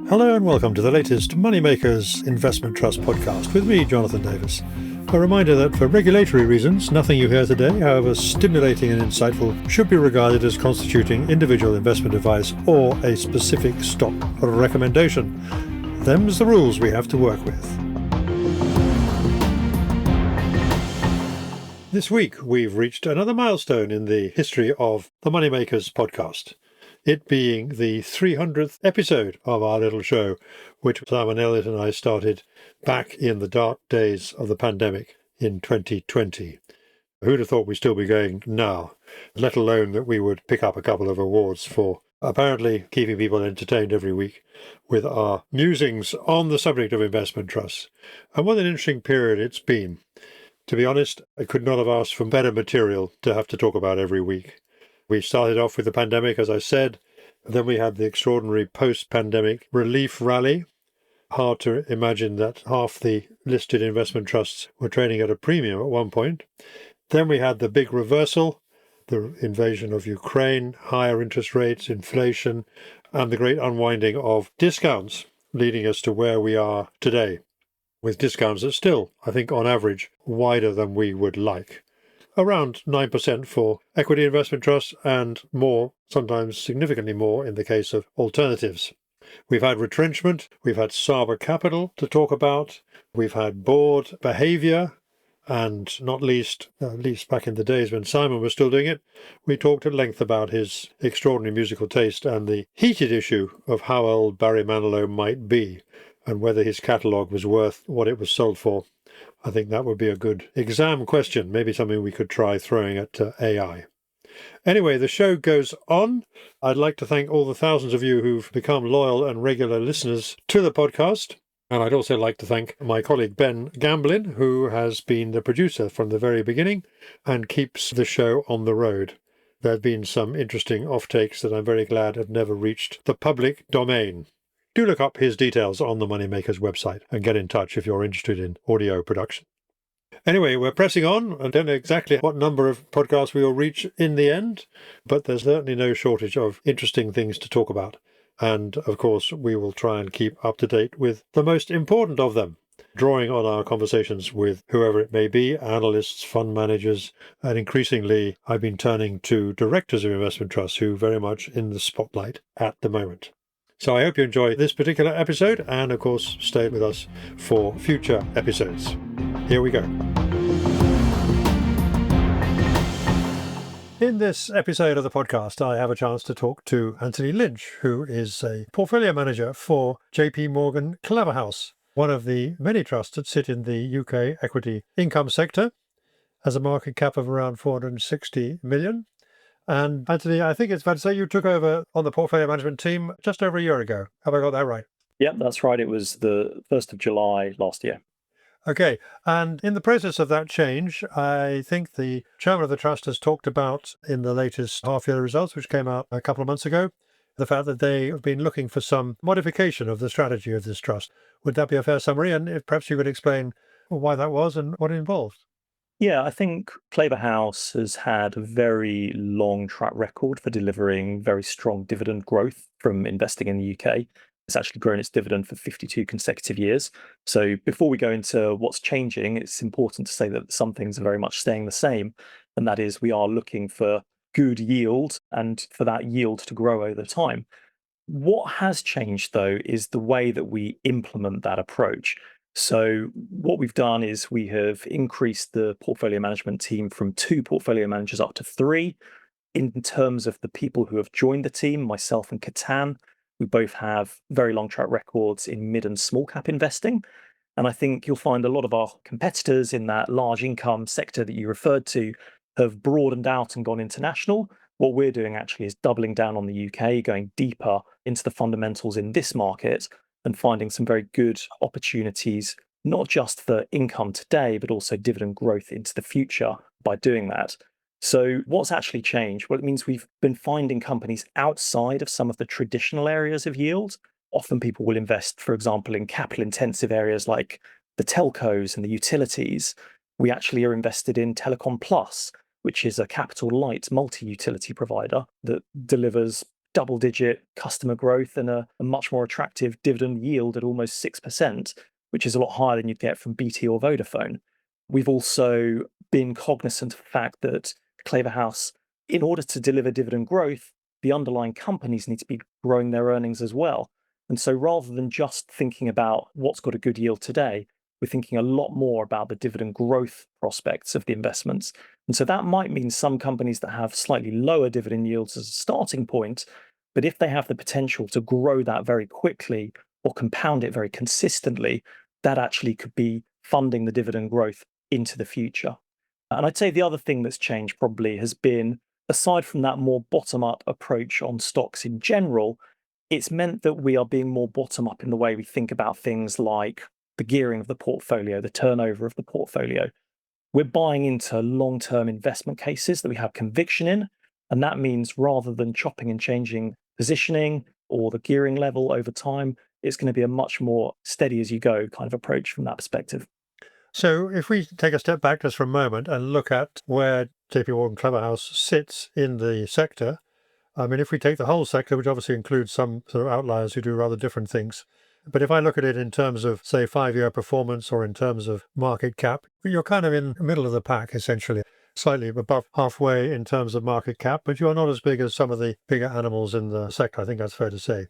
Hello and welcome to the latest Moneymakers Investment Trust podcast with me, Jonathan Davis. A reminder that for regulatory reasons, nothing you hear today, however stimulating and insightful, should be regarded as constituting individual investment advice or a specific stock recommendation. Them's the rules we have to work with. This week, we've reached another milestone in the history of the Moneymakers podcast. It being the 300th episode of our little show, which Simon Elliott and I started back in the dark days of the pandemic in 2020. Who'd have thought we'd still be going now, let alone that we would pick up a couple of awards for apparently keeping people entertained every week with our musings on the subject of investment trusts. And what an interesting period it's been. To be honest, I could not have asked for better material to have to talk about every week. We started off with the pandemic, as I said. Then we had the extraordinary post-pandemic relief rally. Hard to imagine that half the listed investment trusts were trading at a premium at one point. Then we had the big reversal, the invasion of Ukraine, higher interest rates, inflation, and the great unwinding of discounts, leading us to where we are today, with discounts that still, I think, on average, wider than we would like. Around 9% for equity investment trusts and more, sometimes significantly more in the case of alternatives. We've had retrenchment, we've had Saba Capital to talk about, we've had board behaviour, and not least, at least back in the days when Simon was still doing it, we talked at length about his extraordinary musical taste and the heated issue of how old Barry Manilow might be and whether his catalogue was worth what it was sold for. I think that would be a good exam question, maybe something we could try throwing at AI. Anyway, the show goes on. I'd like to thank all the thousands of you who've become loyal and regular listeners to the podcast. And I'd also like to thank my colleague Ben Gamblin, who has been the producer from the very beginning and keeps the show on the road. There have been some interesting off-takes that I'm very glad have never reached the public domain. Do look up his details on the Moneymakers website and get in touch if you're interested in audio production. Anyway, we're pressing on. I don't know exactly what number of podcasts we will reach in the end, but there's certainly no shortage of interesting things to talk about. And of course, we will try and keep up to date with the most important of them, drawing on our conversations with whoever it may be, analysts, fund managers, and increasingly I've been turning to directors of investment trusts who are very much in the spotlight at the moment. So I hope you enjoy this particular episode and, of course, stay with us for future episodes. Here we go. In this episode of the podcast, I have a chance to talk to Anthony Lynch, who is a portfolio manager for J.P.Morgan Claverhouse, one of the many trusts that sit in the UK equity income sector, has a market cap of around 460 million. And Anthony, I think it's fair to say you took over on the portfolio management team just over a year ago. Have I got that right? Yep, that's right. It was the 1st of July last year. Okay. And in the process of that change, I think the chairman of the trust has talked about in the latest half-year results, which came out a couple of months ago, the fact that they have been looking for some modification of the strategy of this trust. Would that be a fair summary? And if perhaps you could explain why that was and what it involved. Yeah, I think Claverhouse has had a very long track record for delivering very strong dividend growth from investing in the UK. It's actually grown its dividend for 52 consecutive years. So before we go into what's changing, it's important to say that some things are very much staying the same. And that is we are looking for good yield and for that yield to grow over time. What has changed, though, is the way that we implement that approach. So what we've done is we have increased the portfolio management team from 2 portfolio managers up to 3. In terms of the people who have joined the team, myself and Katan, we both have very long track records in mid and small cap investing. And I think you'll find a lot of our competitors in that large income sector that you referred to have broadened out and gone international. What we're doing actually is doubling down on the UK, going deeper into the fundamentals in this market and finding some very good opportunities, not just for income today, but also dividend growth into the future by doing that. So what's actually changed? Well, it means we've been finding companies outside of some of the traditional areas of yield. Often people will invest, for example, in capital intensive areas like the telcos and the utilities. We actually are invested in Telecom Plus, which is a capital light multi-utility provider that delivers double-digit customer growth and a much more attractive dividend yield at almost 6%, which is a lot higher than you'd get from BT or Vodafone. We've also been cognizant of the fact that Claverhouse, in order to deliver dividend growth, the underlying companies need to be growing their earnings as well. And so rather than just thinking about what's got a good yield today, we're thinking a lot more about the dividend growth prospects of the investments. And so that might mean some companies that have slightly lower dividend yields as a starting point, but if they have the potential to grow that very quickly or compound it very consistently, that actually could be funding the dividend growth into the future. And I'd say the other thing that's changed probably has been, aside from that more bottom up approach on stocks in general, it's meant that we are being more bottom up in the way we think about things like the gearing of the portfolio, the turnover of the portfolio. We're buying into long term investment cases that we have conviction in. And that means rather than chopping and changing positioning or the gearing level over time, it's going to be a much more steady as you go kind of approach from that perspective. So if we take a step back just for a moment and look at where J.P.Morgan Claverhouse sits in the sector, I mean, if we take the whole sector, which obviously includes some sort of outliers who do rather different things, but if I look at it in terms of, say, 5-year performance or in terms of market cap, you're kind of in the middle of the pack, essentially, slightly above halfway in terms of market cap, but you're not as big as some of the bigger animals in the sector. I think that's fair to say.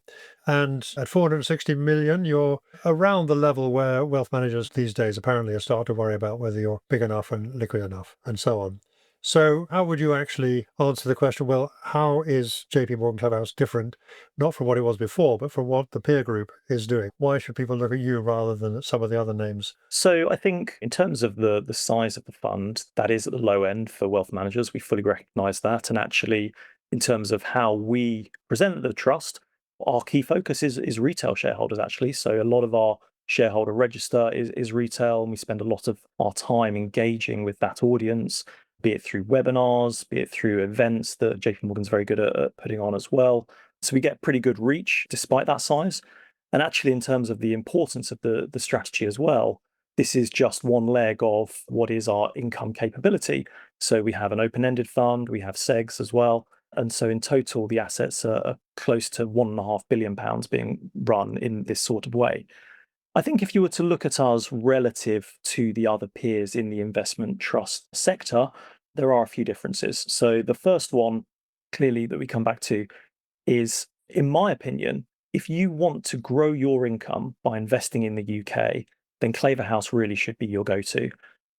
And at 460 million, you're around the level where wealth managers these days apparently are starting to worry about whether you're big enough and liquid enough and so on. So how would you actually answer the question, well, how is JP Morgan Clubhouse different, not from what it was before, but from what the peer group is doing? Why should people look at you rather than at some of the other names? So I think in terms of the size of the fund, that is at the low end for wealth managers. We fully recognize that. And actually, in terms of how we present the trust, our key focus is retail shareholders, actually. So a lot of our shareholder register is retail, and we spend a lot of our time engaging with that audience, be it through webinars, be it through events that JP Morgan's very good at putting on as well. So we get pretty good reach despite that size. And actually, in terms of the importance of the strategy as well, this is just one leg of what is our income capability. So we have an open-ended fund, we have SEGs as well. And so in total, the assets are close to £1.5 billion being run in this sort of way. I think if you were to look at us relative to the other peers in the investment trust sector, there are a few differences. So the first one, clearly, that we come back to is, in my opinion, if you want to grow your income by investing in the UK, then Claverhouse really should be your go-to.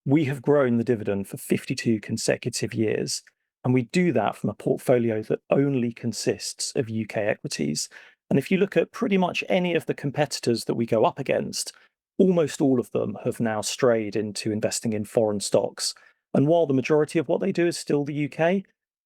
We have grown the dividend for 52 consecutive years, and we do that from a portfolio that only consists of UK equities. And if you look at pretty much any of the competitors that we go up against, almost all of them have now strayed into investing in foreign stocks. And while the majority of what they do is still the UK,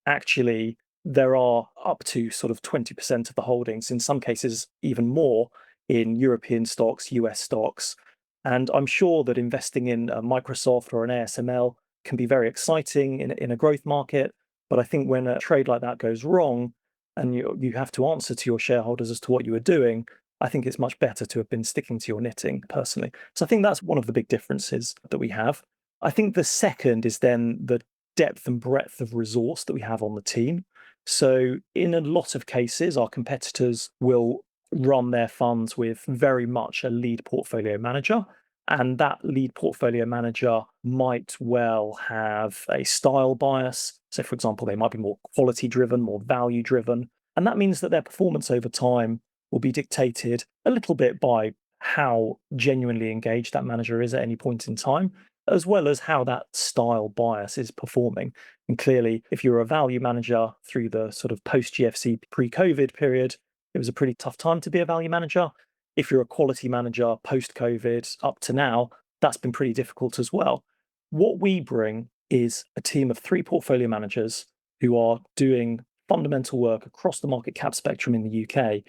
actually, there are up to sort of 20% of the holdings, in some cases, even more, in European stocks, US stocks. And I'm sure that investing in a Microsoft or an ASML can be very exciting in a growth market. But I think when a trade like that goes wrong and you have to answer to your shareholders as to what you were doing, I think it's much better to have been sticking to your knitting personally. So I think that's one of the big differences that we have. I think the second is then the depth and breadth of resource that we have on the team. So in a lot of cases, our competitors will run their funds with very much a lead portfolio manager. And that lead portfolio manager might well have a style bias. So, for example, they might be more quality driven, more value driven. And that means that their performance over time will be dictated a little bit by how genuinely engaged that manager is at any point in time, as well as how that style bias is performing. And clearly, if you're a value manager through the sort of post GFC, pre COVID period, it was a pretty tough time to be a value manager. If you're a quality manager post COVID up to now, that's been pretty difficult as well. What we bring is a team of 3 portfolio managers who are doing fundamental work across the market cap spectrum in the UK,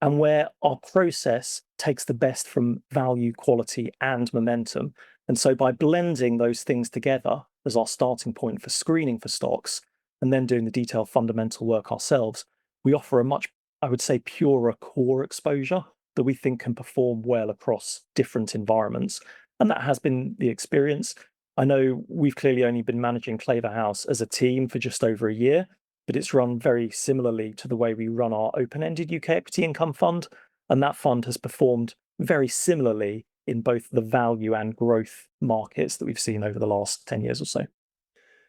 and where our process takes the best from value, quality, and momentum. And so by blending those things together as our starting point for screening for stocks and then doing the detailed fundamental work ourselves, we offer a much, I would say, purer core exposure that we think can perform well across different environments. And that has been the experience. I know we've clearly only been managing Claverhouse as a team for just over a year, but it's run very similarly to the way we run our open-ended UK equity income fund. And that fund has performed very similarly in both the value and growth markets that we've seen over the last 10 years or so.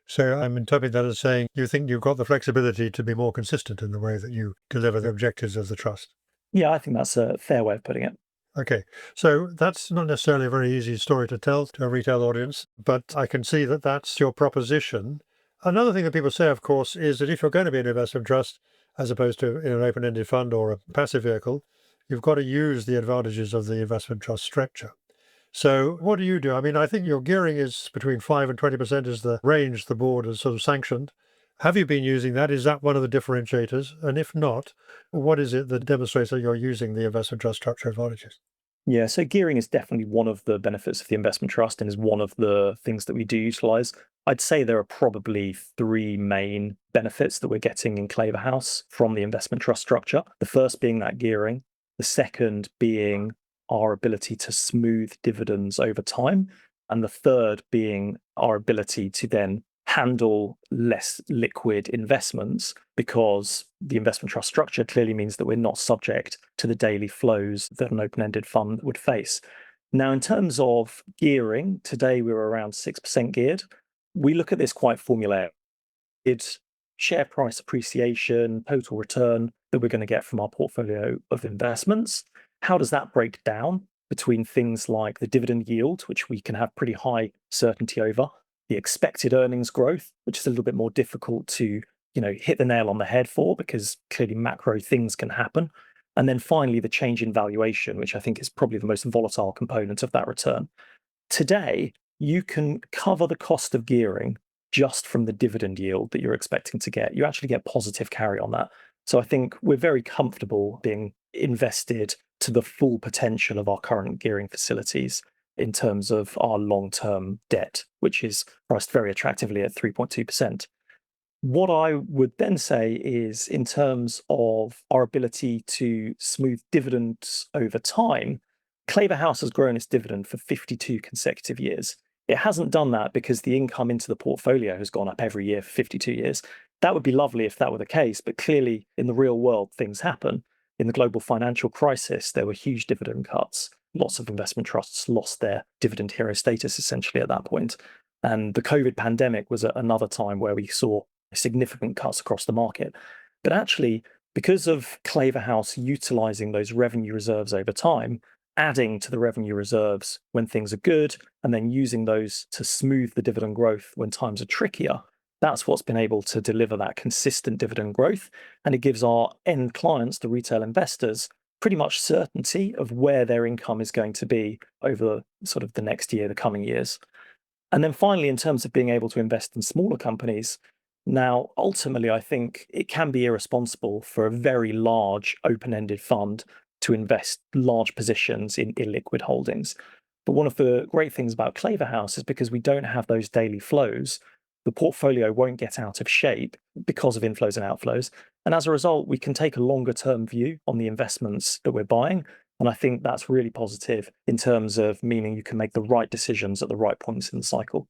So I'm interpreting that as saying you think you've got the flexibility to be more consistent in the way that you deliver the objectives of the trust. Yeah, I think that's a fair way of putting it. Okay, so that's not necessarily a very easy story to tell to a retail audience, but I can see that that's your proposition. Another thing that people say, of course, is that if you're going to be an investment trust, as opposed to in an open-ended fund or a passive vehicle, you've got to use the advantages of the investment trust structure. So what do you do? I mean, I think your gearing is between 5 and 20% is the range the board has sort of sanctioned. Have you been using that? Is that one of the differentiators? And if not, what is it that demonstrates that you're using the investment trust structure advantages? Yeah, so gearing is definitely one of the benefits of the investment trust and is one of the things that we do utilize. I'd say there are probably three main benefits that we're getting in Claverhouse from the investment trust structure. The first being that gearing, the second being our ability to smooth dividends over time, and the third being our ability to then handle less liquid investments because the investment trust structure clearly means that we're not subject to the daily flows that an open-ended fund would face. Now, in terms of gearing, today we're around 6% geared. We look at this quite formulaic. It's share price appreciation, total return that we're going to get from our portfolio of investments. How does that break down between things like the dividend yield, which we can have pretty high certainty over, the expected earnings growth, which is a little bit more difficult to, hit the nail on the head for because clearly macro things can happen. And then finally, the change in valuation, which I think is probably the most volatile component of that return. Today, you can cover the cost of gearing just from the dividend yield that you're expecting to get. You actually get positive carry on that. So I think we're very comfortable being invested to the full potential of our current gearing facilities in terms of our long-term debt, which is priced very attractively at 3.2%. What I would then say is, in terms of our ability to smooth dividends over time, Claverhouse has grown its dividend for 52 consecutive years. It hasn't done that because the income into the portfolio has gone up every year for 52 years. That would be lovely if that were the case, but clearly in the real world, things happen. In the global financial crisis, there were huge dividend cuts. Lots of investment trusts lost their dividend hero status essentially at that point. And the COVID pandemic was another time where we saw significant cuts across the market. But actually, because of Claverhouse utilizing those revenue reserves over time, adding to the revenue reserves when things are good, and then using those to smooth the dividend growth when times are trickier, that's what's been able to deliver that consistent dividend growth. And it gives our end clients, the retail investors, pretty much certainty of where their income is going to be over sort of the next year, the coming years. And then finally, in terms of being able to invest in smaller companies, now, ultimately, I think it can be irresponsible for a very large open-ended fund to invest large positions in illiquid holdings. But one of the great things about Claverhouse is because we don't have those daily flows, the portfolio won't get out of shape because of inflows and outflows. And as a result, we can take a longer term view on the investments that we're buying. And I think that's really positive in terms of meaning you can make the right decisions at the right points in the cycle.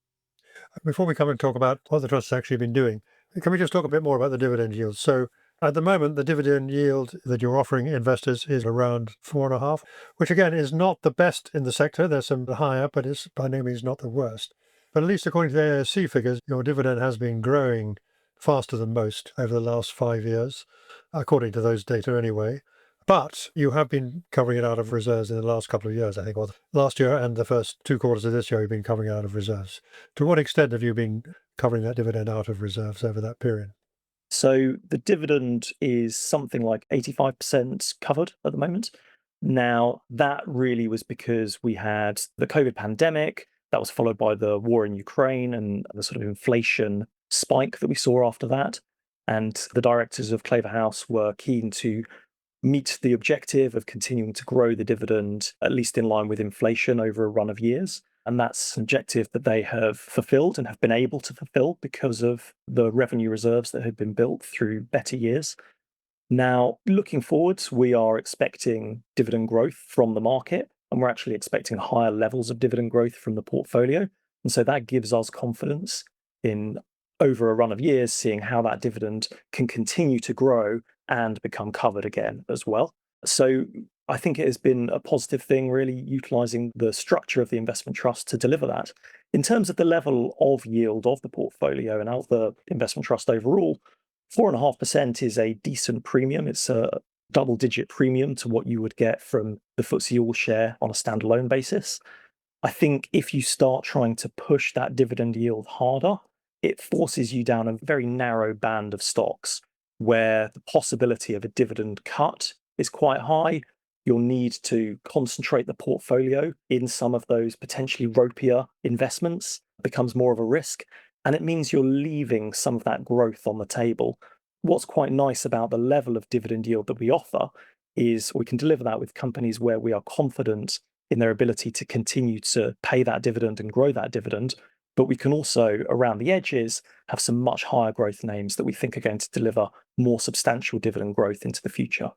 Before we come and talk about what the trust has actually been doing, can we just talk a bit more about the dividend yield? So at the moment, the dividend yield that you're offering investors is around 4.5, which again is not the best in the sector. There's some higher, but it's by no means not the worst. But at least according to the ASC figures, your dividend has been growing faster than most over the last 5 years, according to those data anyway. But you have been covering it out of reserves in the last couple of years, I think, or last year and the first 2 quarters of this year, you've been covering it out of reserves. To what extent have you been covering that dividend out of reserves over that period? So the dividend is something like 85% covered at the moment. Now, that really was because we had the COVID pandemic, that was followed by the war in Ukraine and the sort of inflation spike that we saw after that. And the directors of Claverhouse were keen to meet the objective of continuing to grow the dividend, at least in line with inflation over a run of years. And that's an objective that they have fulfilled and have been able to fulfill because of the revenue reserves that had been built through better years. Now, looking forwards, we are expecting dividend growth from the market, and we're actually expecting higher levels of dividend growth from the portfolio. And so that gives us confidence in over a run of years, seeing how that dividend can continue to grow and become covered again as well. So I think it has been a positive thing, really utilizing the structure of the investment trust to deliver that. In terms of the level of yield of the portfolio and of the investment trust overall, 4.5% is a decent premium. It's a double-digit premium to what you would get from the FTSE All Share on a standalone basis. I think if you start trying to push that dividend yield harder, it forces you down a very narrow band of stocks where the possibility of a dividend cut is quite high. You'll need to concentrate the portfolio in some of those potentially ropier investments, becomes more of a risk. And it means you're leaving some of that growth on the table. What's quite nice about the level of dividend yield that we offer is we can deliver that with companies where we are confident in their ability to continue to pay that dividend and grow that dividend. But we can also, around the edges, have some much higher growth names that we think are going to deliver more substantial dividend growth into the future.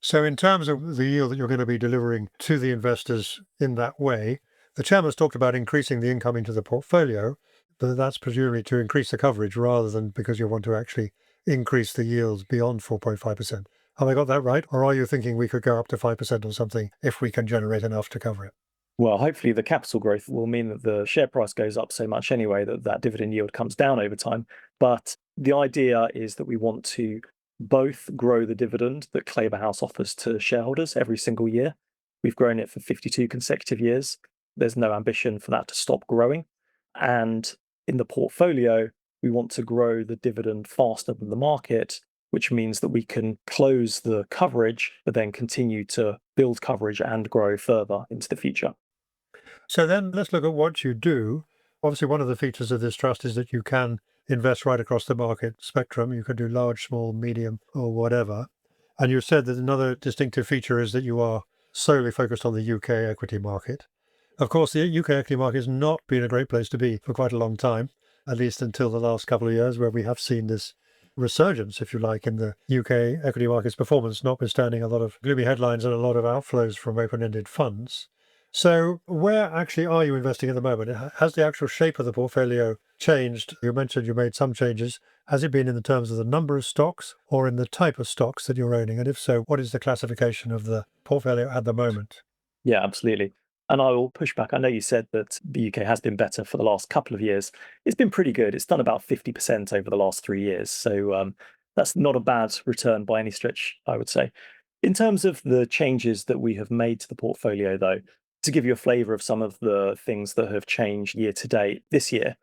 So in terms of the yield that you're going to be delivering to the investors in that way, the chairman's talked about increasing the income into the portfolio, but that's presumably to increase the coverage rather than because you want to actually increase the yields beyond 4.5%. Have I got that right? Or are you thinking we could go up to 5% or something if we can generate enough to cover it? Well, hopefully the capital growth will mean that the share price goes up so much anyway that that dividend yield comes down over time. But the idea is that we want to both grow the dividend that Claverhouse offers to shareholders every single year. We've grown it for 52 consecutive years. There's no ambition for that to stop growing. And in the portfolio, we want to grow the dividend faster than the market, which means that we can close the coverage, but then continue to build coverage and grow further into the future. So then let's look at what you do. Obviously, one of the features of this trust is that you can invest right across the market spectrum. You can do large, small, medium, or whatever. And you said that another distinctive feature is that you are solely focused on the UK equity market. Of course, the UK equity market has not been a great place to be for quite a long time, at least until the last couple of years, where we have seen this resurgence, if you like, in the UK equity market's performance, notwithstanding a lot of gloomy headlines and a lot of outflows from open-ended funds. So where actually are you investing at the moment? Has the actual shape of the portfolio changed? You mentioned you made some changes. Has it been in the terms of the number of stocks or in the type of stocks that you're owning? And if so, what is the classification of the portfolio at the moment? Yeah, absolutely. And I will push back. I know you said that the UK has been better for the last couple of years. It's been pretty good. It's done about 50% over the last 3 years. So that's not a bad return by any stretch, I would say. In terms of the changes that we have made to the portfolio, though, to give you a flavour of some of the things that have changed year to date this year,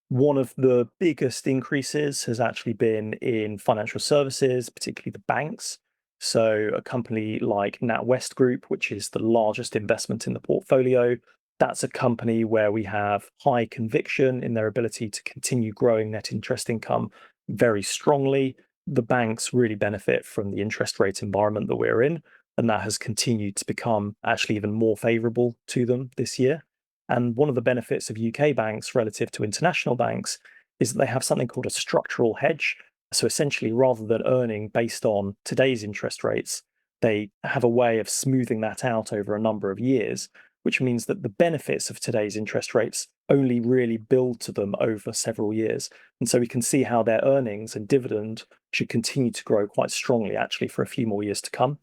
one of the biggest increases has actually been in financial services, particularly the banks. So, a company like NatWest Group, which is the largest investment in the portfolio, that's a company where we have high conviction in their ability to continue growing net interest income very strongly. The banks really benefit from the interest rate environment that we're in, and that has continued to become actually even more favorable to them this year. And one of the benefits of UK banks relative to international banks is that they have something called a structural hedge. So essentially, rather than earning based on today's interest rates, they have a way of smoothing that out over a number of years, which means that the benefits of today's interest rates only really build to them over several years. And so we can see how their earnings and dividend should continue to grow quite strongly, actually, for a few more years to come.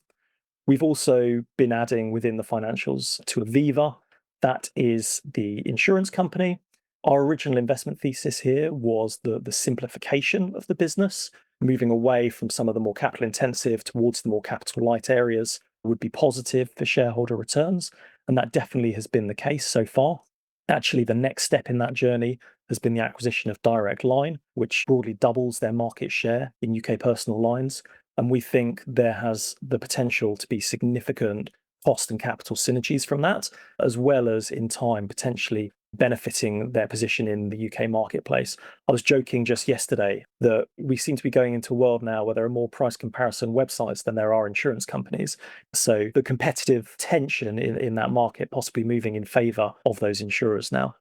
We've also been adding within the financials to Aviva. That is the insurance company. Our original investment thesis here was the simplification of the business, moving away from some of the more capital intensive towards the more capital light areas would be positive for shareholder returns. And that definitely has been the case so far. Actually, the next step in that journey has been the acquisition of Direct Line, which broadly doubles their market share in UK personal lines. And we think there has the potential to be significant cost and capital synergies from that, as well as in time potentially benefiting their position in the UK marketplace. I was joking just yesterday that we seem to be going into a world now where there are more price comparison websites than there are insurance companies. So the competitive tension in that market possibly moving in favour of those insurers now.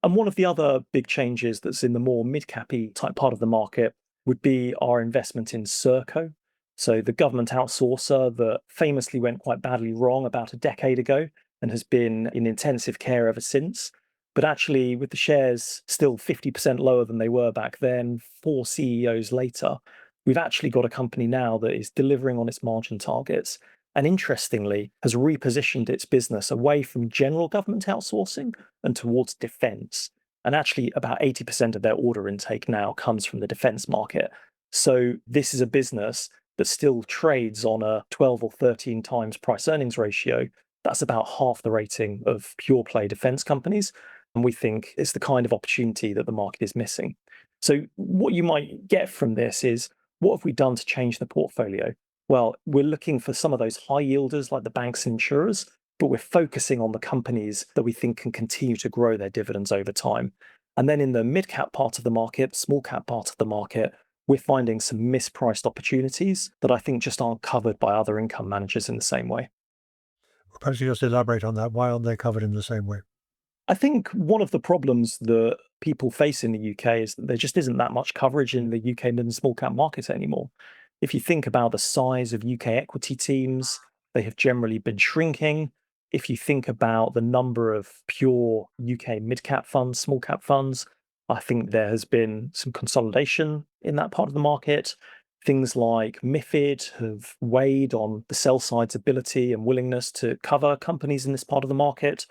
And one of the other big changes that's in the more mid-cappy type part of the market would be our investment in Serco. So the government outsourcer that famously went quite badly wrong about a decade ago and has been in intensive care ever since. But actually, with the shares still 50% lower than they were back then, 4 CEOs later, we've actually got a company now that is delivering on its margin targets and interestingly has repositioned its business away from general government outsourcing and towards defense. And actually, about 80% of their order intake now comes from the defense market. So, this is a business that still trades on a 12 or 13 times price earnings ratio. That's about half the rating of pure play defense companies. And we think it's the kind of opportunity that the market is missing. So, what you might get from this is what have we done to change the portfolio? Well, we're looking for some of those high yielders like the banks and insurers, but we're focusing on the companies that we think can continue to grow their dividends over time. And then in the mid cap part of the market, small cap part of the market, we're finding some mispriced opportunities that I think just aren't covered by other income managers in the same way. Perhaps you just elaborate on that. Why aren't they covered in the same way? I think one of the problems that people face in the UK is that there just isn't that much coverage in the UK mid and small cap market anymore. If you think about the size of UK equity teams, they have generally been shrinking. If you think about the number of pure UK mid cap funds, small cap funds, I think there has been some consolidation in that part of the market. Things like MiFID have weighed on the sell side's ability and willingness to cover companies in this part of the market.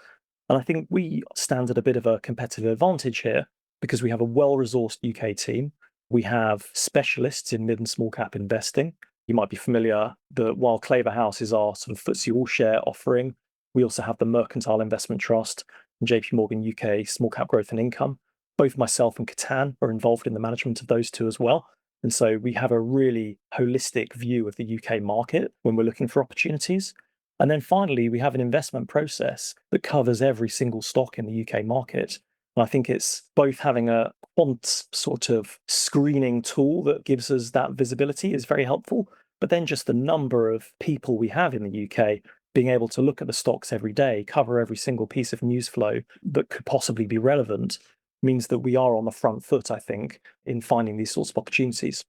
And I think we stand at a bit of a competitive advantage here because we have a well-resourced UK team. We have specialists in mid and small cap investing. You might be familiar that while Claverhouse is our sort of FTSE all-share offering, we also have the Mercantile Investment Trust and J.P.Morgan UK Small Cap Growth and Income. Both myself and Catan are involved in the management of those two as well. And so we have a really holistic view of the UK market when we're looking for opportunities. And then finally, we have an investment process that covers every single stock in the UK market. And I think it's both having a quant sort of screening tool that gives us that visibility is very helpful, but then just the number of people we have in the UK being able to look at the stocks every day, cover every single piece of news flow that could possibly be relevant, means that we are on the front foot, I think, in finding these sorts of opportunities.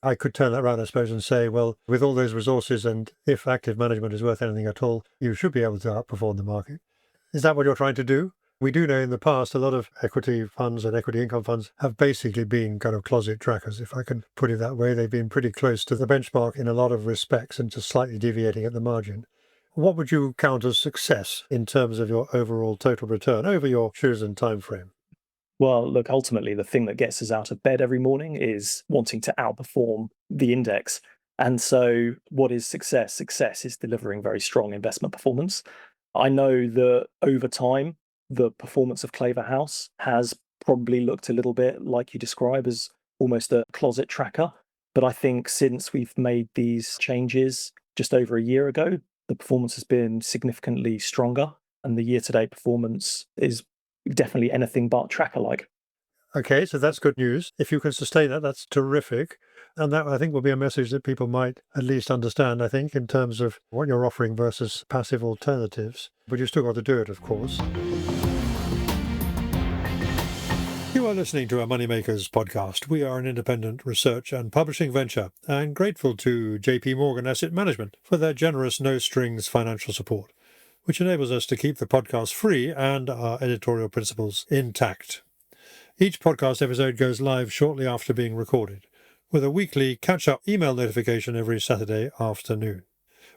I could turn that around, I suppose, and say, well, with all those resources and if active management is worth anything at all, you should be able to outperform the market. Is that what you're trying to do? We do know in the past a lot of equity funds and equity income funds have basically been kind of closet trackers, if I can put it that way. They've been pretty close to the benchmark in a lot of respects and just slightly deviating at the margin. What would you count as success in terms of your overall total return over your chosen time frame? Well, look, ultimately, the thing that gets us out of bed every morning is wanting to outperform the index. And so, what is success? Success is delivering very strong investment performance. I know that over time, the performance of Claverhouse has probably looked a little bit like you describe as almost a closet tracker. But I think since we've made these changes just over a year ago, the performance has been significantly stronger. And the year to date performance is definitely anything but tracker like. Okay, so that's good news. If you can sustain that, that's terrific. And that, I think, will be a message that people might at least understand, I think, in terms of what you're offering versus passive alternatives. But you've still got to do it, of course. You are listening to a Moneymakers podcast. We are an independent research and publishing venture and grateful to J.P.Morgan Asset Management for their generous no-strings financial support, which enables us to keep the podcast free and our editorial principles intact. Each podcast episode goes live shortly after being recorded, with a weekly catch-up email notification every Saturday afternoon.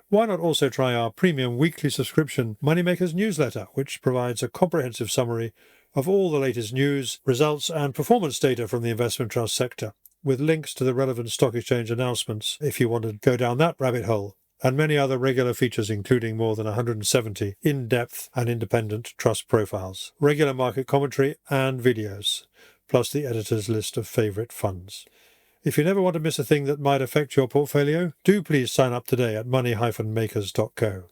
Why not also try our premium weekly subscription Moneymakers newsletter, which provides a comprehensive summary of all the latest news, results and performance data from the investment trust sector, with links to the relevant stock exchange announcements if you want to go down that rabbit hole, and many other regular features including more than 170 in-depth and independent trust profiles, regular market commentary and videos, plus the editor's list of favourite funds. If you never want to miss a thing that might affect your portfolio, do please sign up today at money-makers.co.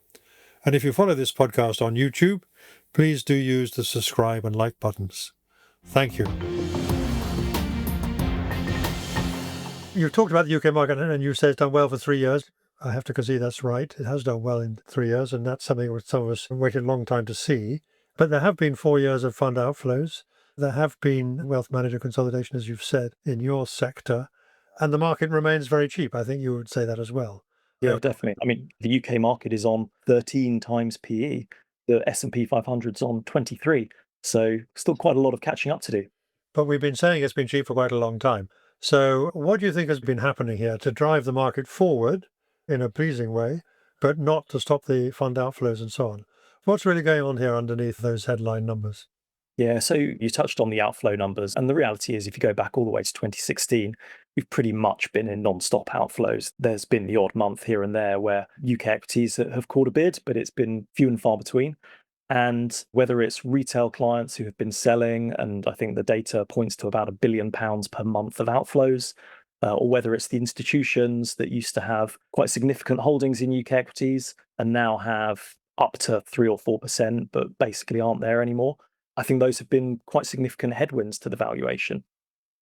And if you follow this podcast on YouTube, please do use the subscribe and like buttons. Thank you. You talked about the UK market and you said it's done well for 3 years. I have to concede that's right. It has done well in 3 years, and that's something which some of us waited a long time to see. But there have been 4 years of fund outflows. There have been wealth manager consolidation, as you've said, in your sector. And the market remains very cheap. I think you would say that as well. Yeah, definitely. I mean, the UK market is on 13 times PE. The S&P 500's on 23. So still quite a lot of catching up to do. But we've been saying it's been cheap for quite a long time. So what do you think has been happening here to drive the market forward in a pleasing way, but not to stop the fund outflows and so on? What's really going on here underneath those headline numbers? Yeah, so you touched on the outflow numbers. And the reality is, if you go back all the way to 2016, we've pretty much been in non-stop outflows. There's been the odd month here and there where UK equities have caught a bid, but it's been few and far between. And whether it's retail clients who have been selling, and I think the data points to about £1 billion per month of outflows, or whether it's the institutions that used to have quite significant holdings in UK equities and now have up to 3 or 4%, but basically aren't there anymore. I think those have been quite significant headwinds to the valuation.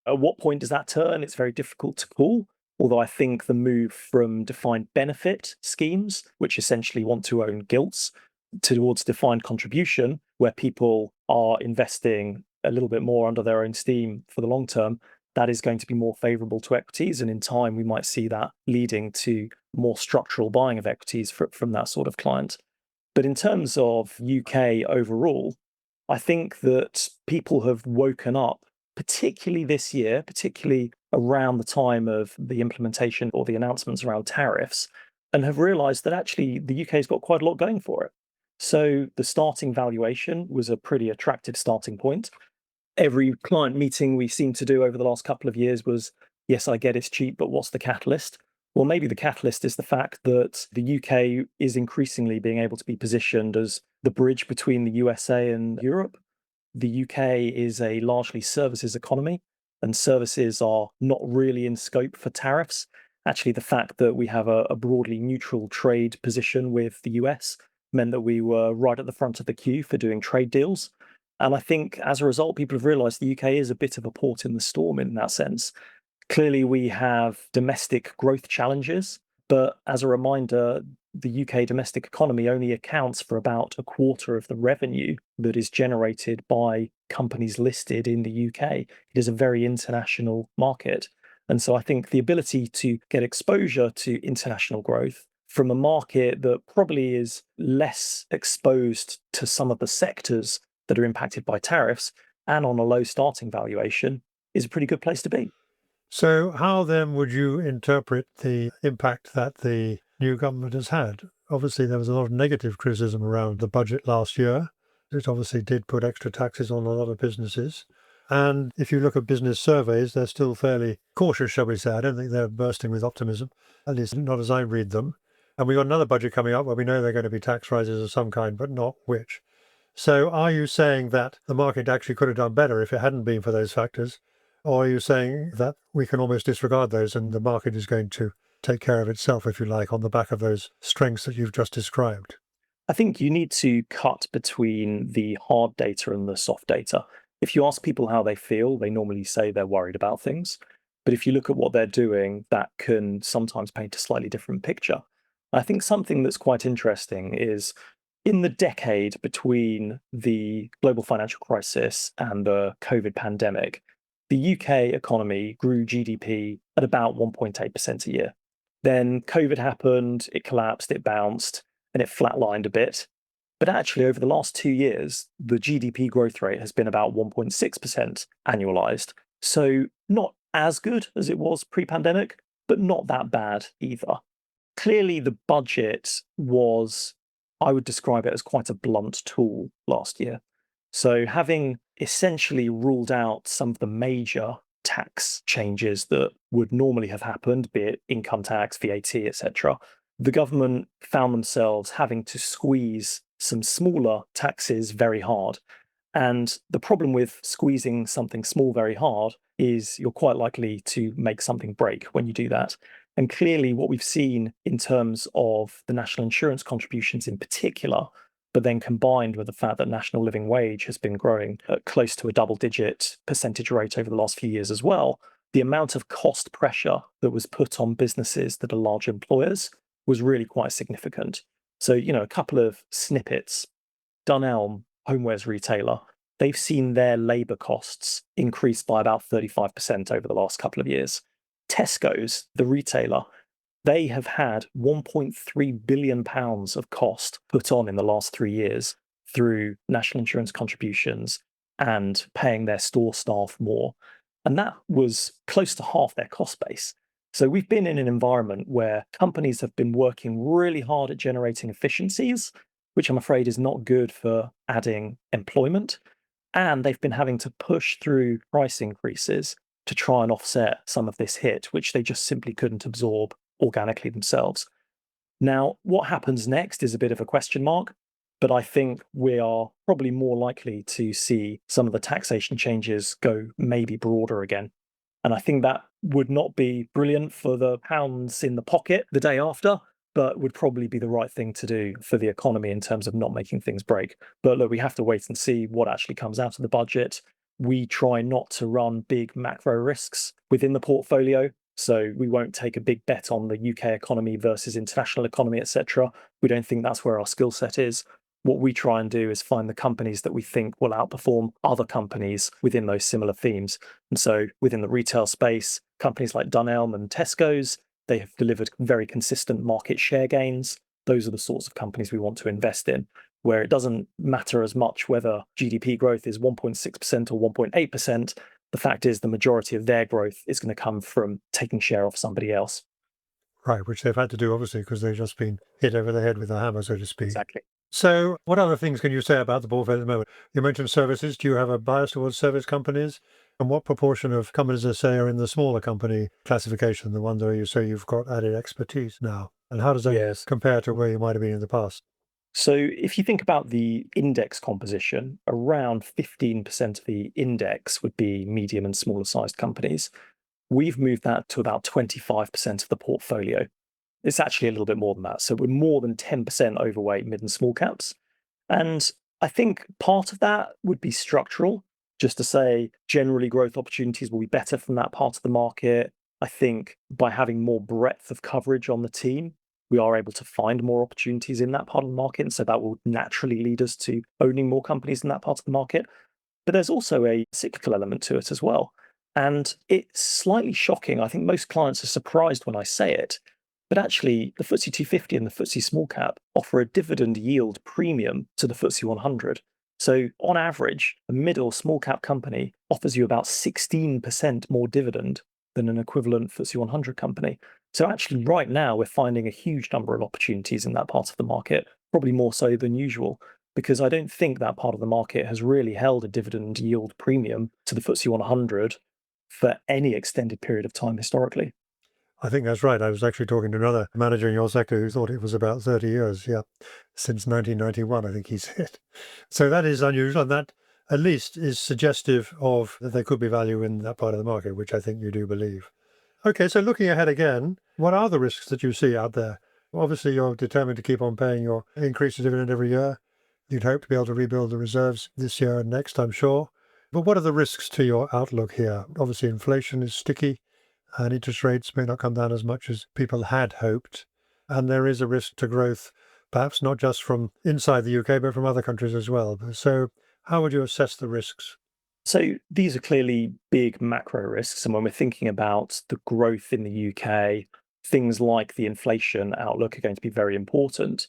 At what point does that turn? It's very difficult to call. Although I think the move from defined benefit schemes, which essentially want to own gilts, towards defined contribution, where people are investing a little bit more under their own steam for the long term, that is going to be more favorable to equities. And in time, we might see that leading to more structural buying of equities from that sort of client. But in terms of UK overall, I think that people have woken up, particularly this year, particularly around the time of the implementation or the announcements around tariffs, and have realized that actually the UK's got quite a lot going for it. So the starting valuation was a pretty attractive starting point. Every client meeting we seemed to do over the last couple of years was, yes, I get it's cheap, but what's the catalyst? Well, maybe the catalyst is the fact that the UK is increasingly being able to be positioned as the bridge between the USA and Europe. The UK is a largely services economy, and services are not really in scope for tariffs. Actually, the fact that we have a broadly neutral trade position with the US meant that we were right at the front of the queue for doing trade deals. And I think as a result, people have realized the UK is a bit of a port in the storm in that sense. Clearly, we have domestic growth challenges, but as a reminder, the UK domestic economy only accounts for about a quarter of the revenue that is generated by companies listed in the UK. It is a very international market. And so I think the ability to get exposure to international growth from a market that probably is less exposed to some of the sectors that are impacted by tariffs and on a low starting valuation is a pretty good place to be. So, how then would you interpret the impact that the new government has had? Obviously, there was a lot of negative criticism around the budget last year. It obviously did put extra taxes on a lot of businesses. And if you look at business surveys, they're still fairly cautious, shall we say. I don't think they're bursting with optimism, at least not as I read them. And we've got another budget coming up where we know there are going to be tax rises of some kind, but not which. So are you saying that the market actually could have done better if it hadn't been for those factors? Or are you saying that we can almost disregard those and the market is going to take care of itself, if you like, on the back of those strengths that you've just described? I think you need to cut between the hard data and the soft data. If you ask people how they feel, they normally say they're worried about things. But if you look at what they're doing, that can sometimes paint a slightly different picture. I think something that's quite interesting is in the decade between the global financial crisis and the COVID pandemic, the UK economy grew GDP at about 1.8% a year. Then COVID happened, it collapsed, it bounced, and it flatlined a bit. But actually, over the last 2 years, the GDP growth rate has been about 1.6% annualized. So, not as good as it was pre pandemic, but not that bad either. Clearly, the budget was, I would describe it as quite a blunt tool last year. So, having essentially ruled out some of the major tax changes that would normally have happened, be it income tax, VAT, etc., the government found themselves having to squeeze some smaller taxes very hard. And the problem with squeezing something small very hard is you're quite likely to make something break when you do that. And clearly, what we've seen in terms of the national insurance contributions in particular, but then combined with the fact that national living wage has been growing at close to a double-digit percentage rate over the last few years as well, the amount of cost pressure that was put on businesses that are large employers was really quite significant. So, a couple of snippets. Dunelm, homewares retailer, they've seen their labor costs increase by about 35% over the last couple of years. Tesco's, the retailer, they have had £1.3 billion of cost put on in the last 3 years through national insurance contributions and paying their store staff more. And that was close to half their cost base. So we've been in an environment where companies have been working really hard at generating efficiencies, which I'm afraid is not good for adding employment. And they've been having to push through price increases to try and offset some of this hit, which they just simply couldn't absorb organically themselves. Now, what happens next is a bit of a question mark, but I think we are probably more likely to see some of the taxation changes go maybe broader again. And I think that would not be brilliant for the pounds in the pocket the day after, but would probably be the right thing to do for the economy in terms of not making things break. But look, we have to wait and see what actually comes out of the budget. We try not to run big macro risks within the portfolio. So we won't take a big bet on the UK economy versus international economy, etc. We don't think that's where our skill set is. What we try and do is find the companies that we think will outperform other companies within those similar themes. And so within the retail space, companies like Dunelm and Tesco's, they have delivered very consistent market share gains. Those are the sorts of companies we want to invest in, where it doesn't matter as much whether GDP growth is 1.6% or 1.8%. The fact is the majority of their growth is going to come from taking share off somebody else. Right, which they've had to do, obviously, because they've just been hit over the head with a hammer, so to speak. Exactly. So what other things can you say about the portfolio at the moment? You mentioned services. Do you have a bias towards service companies? And what proportion of companies, let's say, are in the smaller company classification, the ones where you say you've got added expertise now? And how does that Yes. compare to where you might have been in the past? So if you think about the index composition, around 15% of the index would be medium and smaller sized companies. We've moved that to about 25% of the portfolio. It's actually a little bit more than that. So we're more than 10% overweight mid and small caps. And I think part of that would be structural, just to say generally growth opportunities will be better from that part of the market. I think by having more breadth of coverage on the team, we are able to find more opportunities in that part of the market. And so that will naturally lead us to owning more companies in that part of the market. But there's also a cyclical element to it as well. And it's slightly shocking. I think most clients are surprised when I say it. But actually, the FTSE 250 and the FTSE small cap offer a dividend yield premium to the FTSE 100. So, on average, a middle small cap company offers you about 16% more dividend than an equivalent FTSE 100 company. So, actually, right now, we're finding a huge number of opportunities in that part of the market, probably more so than usual, because I don't think that part of the market has really held a dividend yield premium to the FTSE 100 for any extended period of time historically. I think that's right. I was actually talking to another manager in your sector who thought it was about 30 years. Yeah. Since 1991, I think he said. So that is unusual. And that at least is suggestive of that there could be value in that part of the market, which I think you do believe. Okay. So looking ahead again, what are the risks that you see out there? Obviously, you're determined to keep on paying your increased dividend every year. You'd hope to be able to rebuild the reserves this year and next, I'm sure. But what are the risks to your outlook here? Obviously, inflation is sticky and interest rates may not come down as much as people had hoped. And there is a risk to growth, perhaps not just from inside the UK, but from other countries as well. So, how would you assess the risks? So these are clearly big macro risks. And when we're thinking about the growth in the UK, things like the inflation outlook are going to be very important.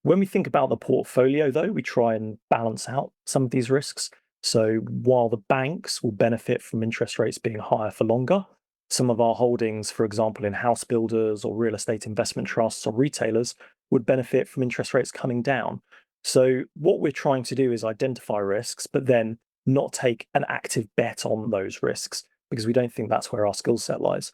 When we think about the portfolio, though, we try and balance out some of these risks. So while the banks will benefit from interest rates being higher for longer, some of our holdings, for example, in house builders or real estate investment trusts or retailers, would benefit from interest rates coming down. So what we're trying to do is identify risks, but then not take an active bet on those risks because we don't think that's where our skill set lies.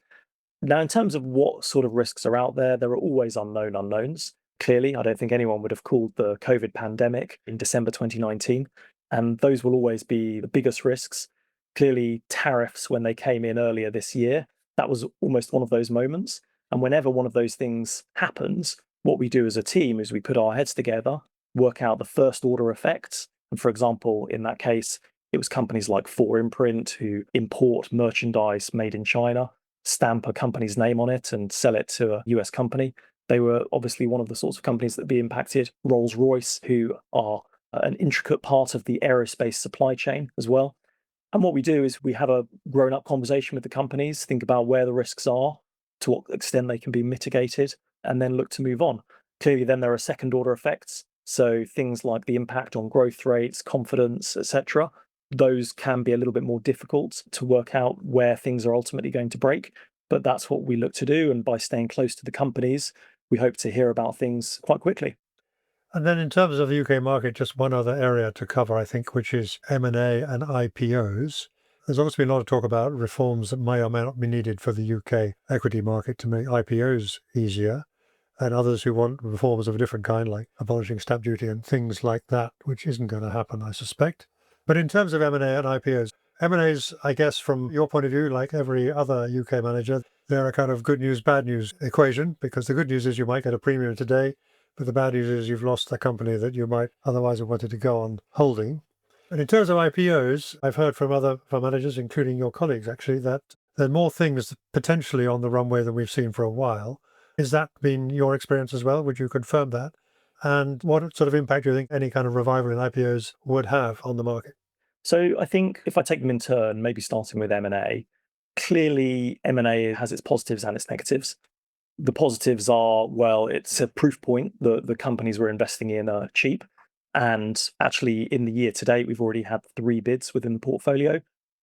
Now, in terms of what sort of risks are out there, there are always unknown unknowns. Clearly, I don't think anyone would have called the COVID pandemic in December 2019, and those will always be the biggest risks. Clearly, tariffs, when they came in earlier this year, that was almost one of those moments. And whenever one of those things happens, what we do as a team is we put our heads together, work out the first order effects. And for example, in that case, it was companies like 4imprint who import merchandise made in China, stamp a company's name on it and sell it to a US company. They were obviously one of the sorts of companies that be impacted. Rolls-Royce, who are an intricate part of the aerospace supply chain as well. And what we do is we have a grown-up conversation with the companies, think about where the risks are, to what extent they can be mitigated, and then look to move on. Clearly, then there are second-order effects. So things like the impact on growth rates, confidence, etc. Those can be a little bit more difficult to work out where things are ultimately going to break, but that's what we look to do. And by staying close to the companies, we hope to hear about things quite quickly. And then in terms of the UK market, just one other area to cover, I think, which is M&A and IPOs. There's obviously been a lot of talk about reforms that may or may not be needed for the UK equity market to make IPOs easier, and others who want reforms of a different kind, like abolishing stamp duty and things like that, which isn't going to happen, I suspect. But in terms of M&A and IPOs, M&As, I guess, from your point of view, like every other UK manager, they're a kind of good news, bad news equation, because the good news is you might get a premium today, but the bad news is you've lost the company that you might otherwise have wanted to go on holding. And in terms of IPOs, I've heard from other fund managers, including your colleagues actually, that there are more things potentially on the runway than we've seen for a while. Has that been your experience as well? Would you confirm that? And what sort of impact do you think any kind of revival in IPOs would have on the market? So I think if I take them in turn, maybe starting with M&A, clearly M&A has its positives and its negatives. The positives are, well, it's a proof point that the companies we're investing in are cheap. And actually, in the year to date, we've already had 3 bids within the portfolio.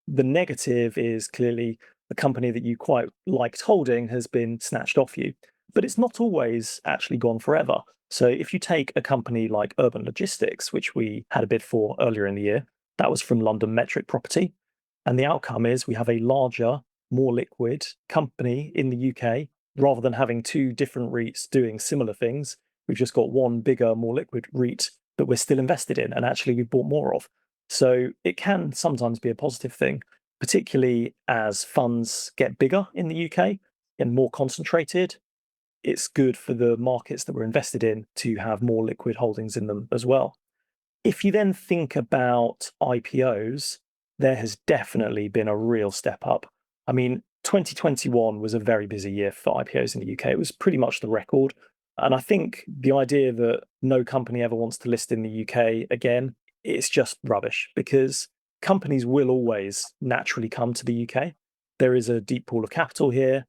The negative is clearly the company that you quite liked holding has been snatched off you. But it's not always actually gone forever. So if you take a company like Urban Logistics, which we had a bid for earlier in the year, that was from London Metric Property. And the outcome is we have a larger, more liquid company in the UK. Rather than having 2 different REITs doing similar things, we've just got one bigger, more liquid REIT that we're still invested in, and actually we've bought more of. So it can sometimes be a positive thing, particularly as funds get bigger in the UK and more concentrated. It's good for the markets that we're invested in to have more liquid holdings in them as well. If you then think about IPOs, there has definitely been a real step up. I mean, 2021 was a very busy year for IPOs in the UK. It was pretty much the record. And I think the idea that no company ever wants to list in the UK again, it's just rubbish because companies will always naturally come to the UK. There is a deep pool of capital here.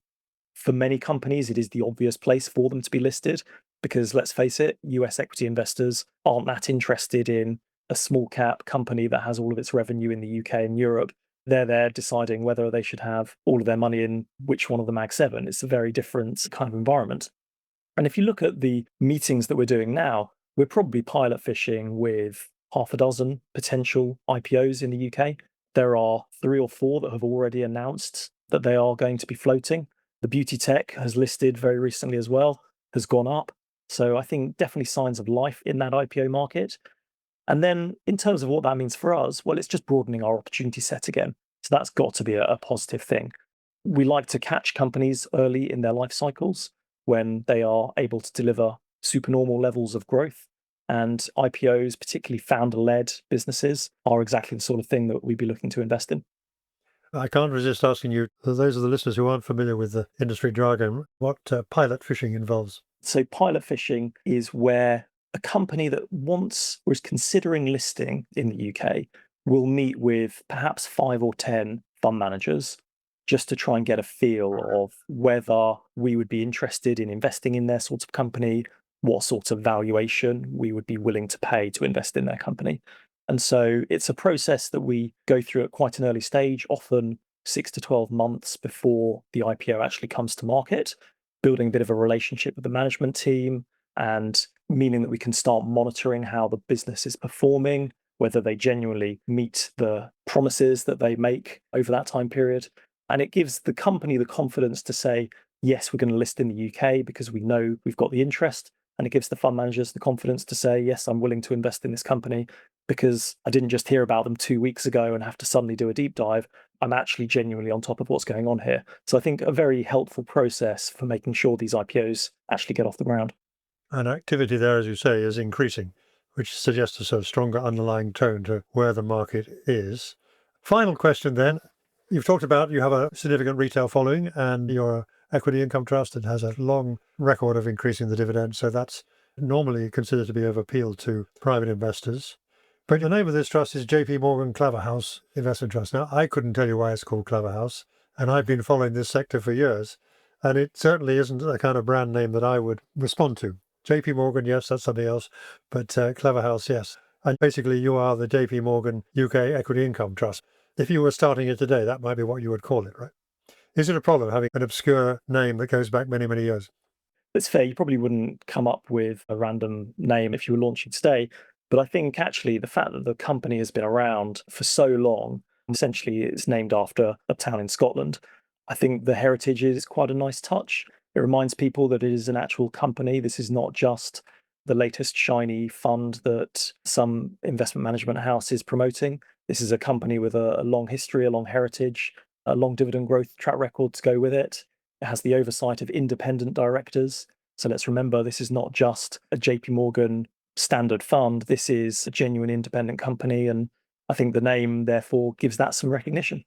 For many companies, it is the obvious place for them to be listed because let's face it, US equity investors aren't that interested in a small cap company that has all of its revenue in the UK and Europe. They're there deciding whether they should have all of their money in which one of the Mag 7. It's a very different kind of environment. And if you look at the meetings that we're doing now, we're probably pilot fishing with half a dozen potential IPOs in the UK. There are 3 or 4 that have already announced that they are going to be floating. The beauty tech has listed very recently as well, has gone up. So I think definitely signs of life in that IPO market. And then in terms of what that means for us, well, it's just broadening our opportunity set again. So that's got to be a positive thing. We like to catch companies early in their life cycles when they are able to deliver supernormal levels of growth. And IPOs, particularly founder-led businesses, are exactly the sort of thing that we'd be looking to invest in. I can't resist asking you, for those of the listeners who aren't familiar with the industry jargon, what pilot fishing involves. So pilot fishing is where a company that wants or is considering listing in the UK will meet with perhaps 5 or 10 fund managers just to try and get a feel of whether we would be interested in investing in their sort of company, what sort of valuation we would be willing to pay to invest in their company. And so it's a process that we go through at quite an early stage, often 6 to 12 months before the IPO actually comes to market, building a bit of a relationship with the management team and meaning that we can start monitoring how the business is performing, whether they genuinely meet the promises that they make over that time period. And it gives the company the confidence to say, yes, we're going to list in the UK because we know we've got the interest. And it gives the fund managers the confidence to say, yes, I'm willing to invest in this company because I didn't just hear about them 2 weeks ago and have to suddenly do a deep dive. I'm actually genuinely on top of what's going on here. So I think a very helpful process for making sure these IPOs actually get off the ground. And activity there, as you say, is increasing, which suggests a sort of stronger underlying tone to where the market is. Final question then. You've talked about you have a significant retail following and your equity income trust that has a long record of increasing the dividend. So that's normally considered to be of appeal to private investors. But the name of this trust is J.P.Morgan Claverhouse Investment Trust. Now, I couldn't tell you why it's called Claverhouse, and I've been following this sector for years, and it certainly isn't the kind of brand name that I would respond to. J.P. Morgan, yes, that's something else, but Claverhouse, yes. And basically, you are the J.P.Morgan UK Equity Income Trust. If you were starting it today, that might be what you would call it, right? Is it a problem having an obscure name that goes back many, many years? It's fair, you probably wouldn't come up with a random name if you were launching today. But I think actually the fact that the company has been around for so long, essentially it's named after a town in Scotland, I think the heritage is quite a nice touch. It reminds people that it is an actual company. This is not just the latest shiny fund that some investment management house is promoting. This is a company with a long history, a long heritage, a long dividend growth track record to go with it. It has the oversight of independent directors. So let's remember, this is not just a JP Morgan standard fund. This is a genuine independent company. And I think the name, therefore, gives that some recognition.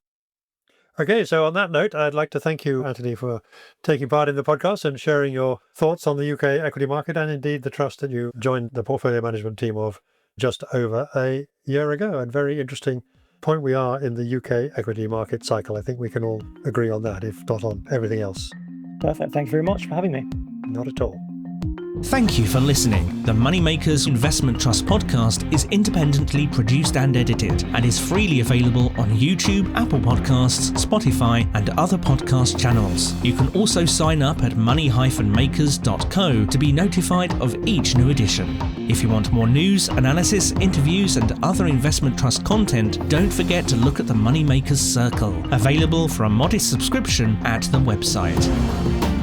Okay, so on that note, I'd like to thank you, Anthony, for taking part in the podcast and sharing your thoughts on the UK equity market and indeed the trust that you joined the portfolio management team of just over a year ago. And very interesting point we are in the UK equity market cycle. I think we can all agree on that, if not on everything else. Perfect. Thank you very much for having me. Not at all. Thank you for listening. The Moneymakers Investment Trust podcast is independently produced and edited and is freely available on YouTube, Apple Podcasts, Spotify, and other podcast channels. You can also sign up at money-makers.co to be notified of each new edition. If you want more news, analysis, interviews, and other investment trust content, don't forget to look at the Moneymakers Circle, available for a modest subscription at the website.